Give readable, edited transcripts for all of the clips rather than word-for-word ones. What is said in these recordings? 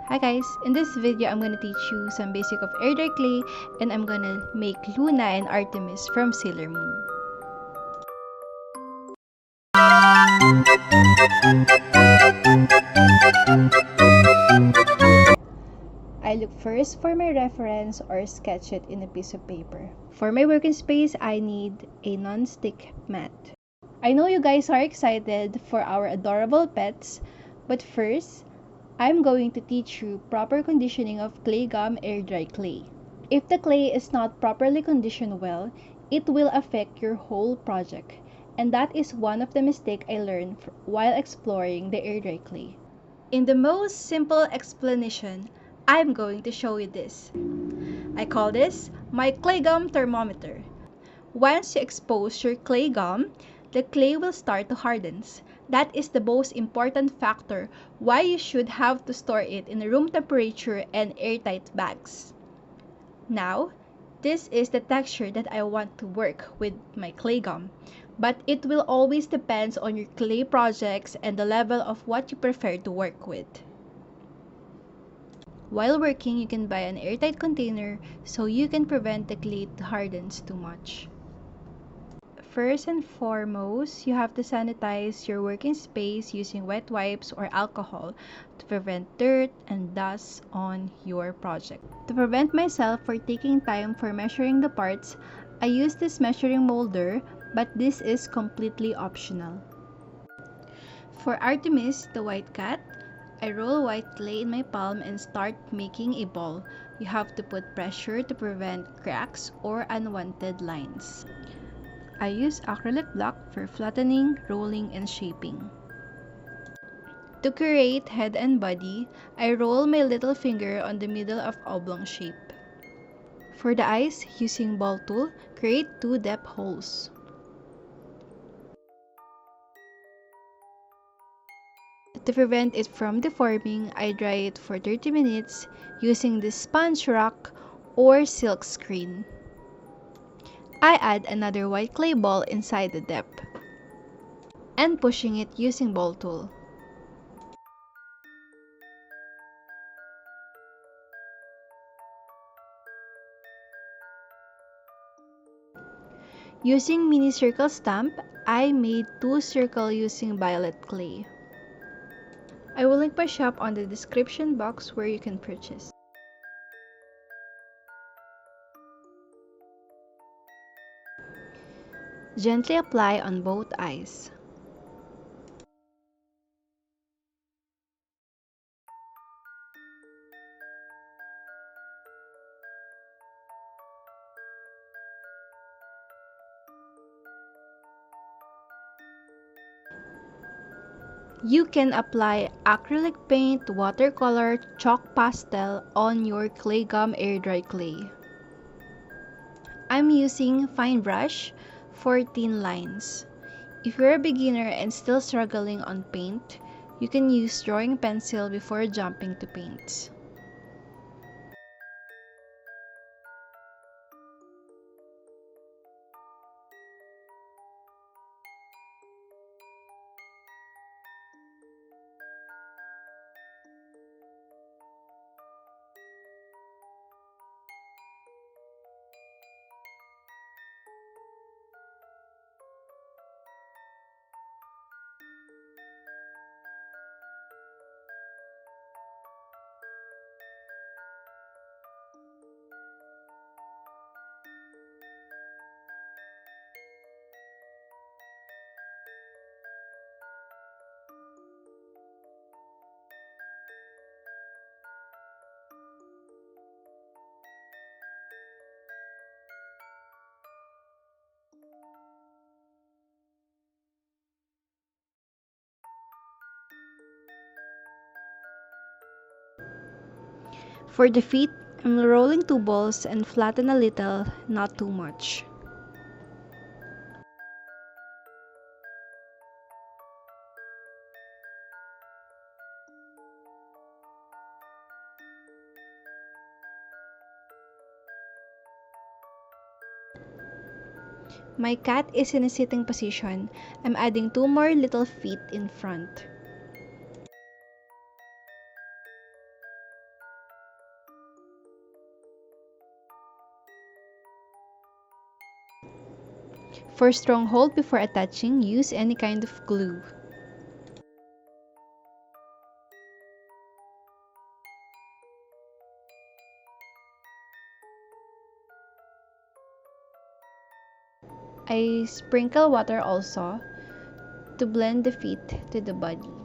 Hi guys, in this video I'm gonna teach you some basic of air dry clay and I'm gonna make Luna and Artemis from Sailor Moon. I look first for my reference or sketch it in a piece of paper. For my working space, I need a non-stick mat. I know you guys are excited for our adorable pets, but first, I'm going to teach you proper conditioning of clay gum air dry clay. If the clay is not properly conditioned well, it will affect your whole project. And that is one of the mistakes I learned while exploring the air dry clay. In the most simple explanation, I'm going to show you this. I call this my clay gum thermometer. Once you expose your clay gum, the clay will start to harden. That is the most important factor why you should have to store it in room temperature and airtight bags. Now, this is the texture that I want to work with my clay gum, but it will always depend on your clay projects and the level of what you prefer to work with. While working, you can buy an airtight container so you can prevent the clay to harden too much. First and foremost, you have to sanitize your working space using wet wipes or alcohol to prevent dirt and dust on your project. To prevent myself for taking time for measuring the parts, I use this measuring molder, but this is completely optional. For Artemis, the white cat, I roll white clay in my palm and start making a ball. You have to put pressure to prevent cracks or unwanted lines. I use acrylic block for flattening, rolling, and shaping. To create head and body, I roll my little finger on the middle of oblong shape. For the eyes, using ball tool, create 2 depth holes. To prevent it from deforming, I dry it for 30 minutes using this sponge rock or silk screen. I add another white clay ball inside the depth and pushing it using ball tool. Using mini circle stamp, I made 2 circles using violet clay. I will link my shop on the description box where you can purchase. Gently apply on both eyes. You can apply acrylic paint, watercolor, chalk pastel on your clay gum air dry clay. I'm using fine brush for thin lines. If you're a beginner and still struggling on paint, you can use drawing pencil before jumping to paints. For the feet, I'm rolling 2 balls and flatten a little, not too much. My cat is in a sitting position. I'm adding 2 more little feet in front. For strong hold before attaching, use any kind of glue. I sprinkle water also to blend the feet to the body.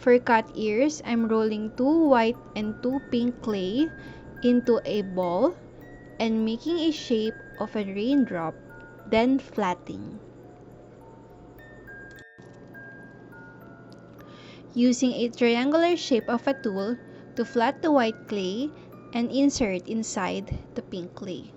For cat ears, I'm rolling 2 white and 2 pink clay into a ball and making a shape of a raindrop, then flattening. Using a triangular shape of a tool to flat the white clay and insert inside the pink clay.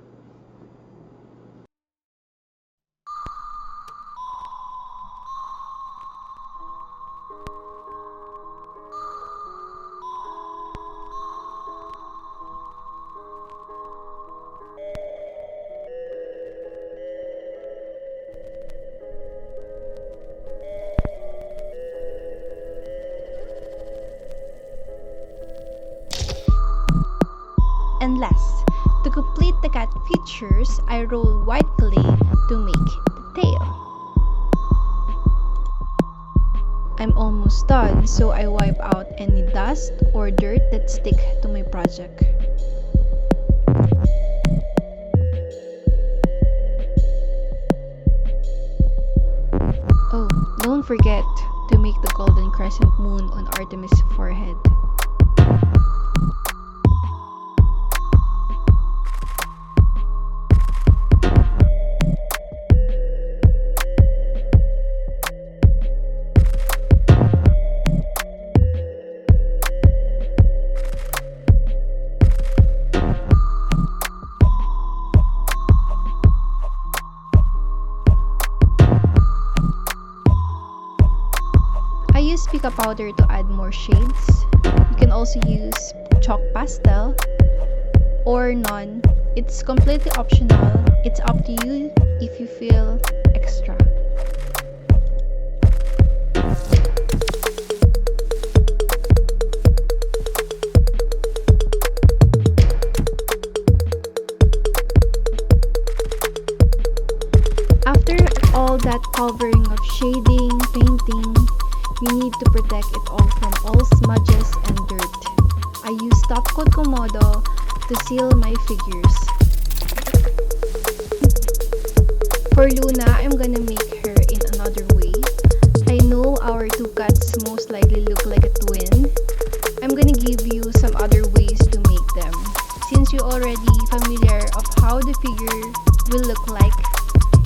And last, to complete the cat features, I roll white clay to make the tail. I'm almost done, so I wipe out any dust or dirt that stick to my project. Oh, don't forget to make the golden crescent moon on Artemis' forehead. I use pica powder to add more shades. You can also use chalk pastel or none. It's completely optional. It's up to you if you feel extra. After all that covering of shading, painting, you need to protect it all from all smudges and dirt. I use top coat Komodo to seal my figures. For Luna, I'm gonna make her in another way. I know our two cats most likely look like a twin. I'm gonna give you some other ways to make them. Since you're already familiar of how the figure will look like,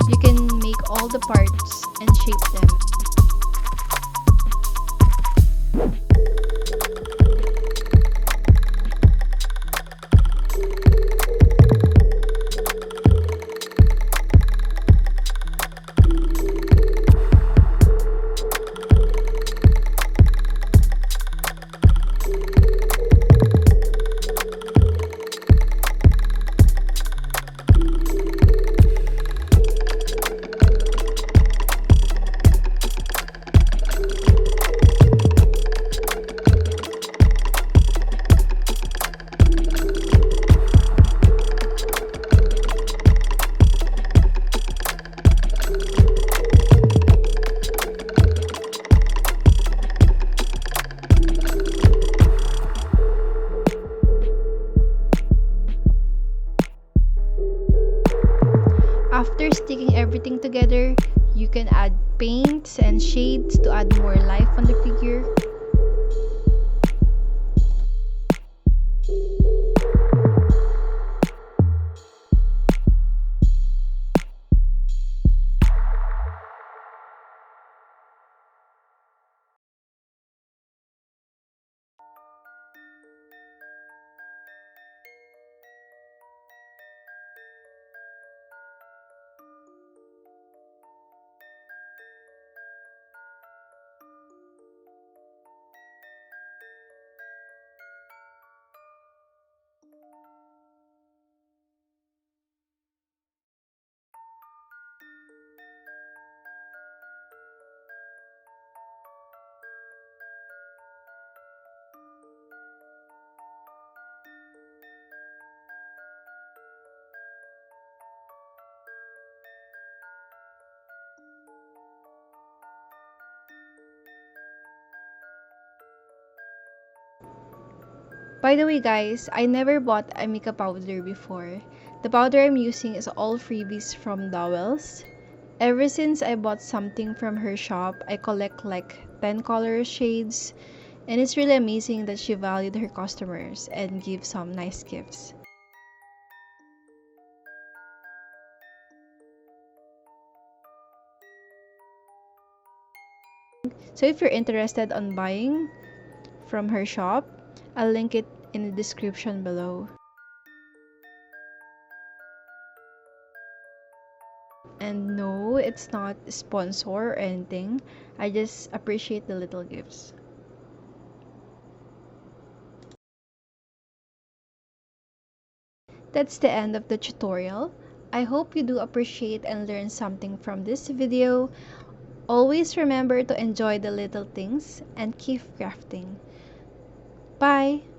you can make all the parts and shape them. After sticking everything together, you can add paints and shades to add more life on the figure. By the way guys, I never bought a makeup powder before. The powder I'm using is all freebies from Dowell's. Ever since I bought something from her shop, I collect like 10 color shades, and it's really amazing that she valued her customers and give some nice gifts. So if you're interested on buying from her shop, I'll link it in the description below. And no, it's not sponsor or anything. I just appreciate the little gifts. That's the end of the tutorial. I hope you do appreciate and learn something from this video. Always remember to enjoy the little things and keep crafting. Bye!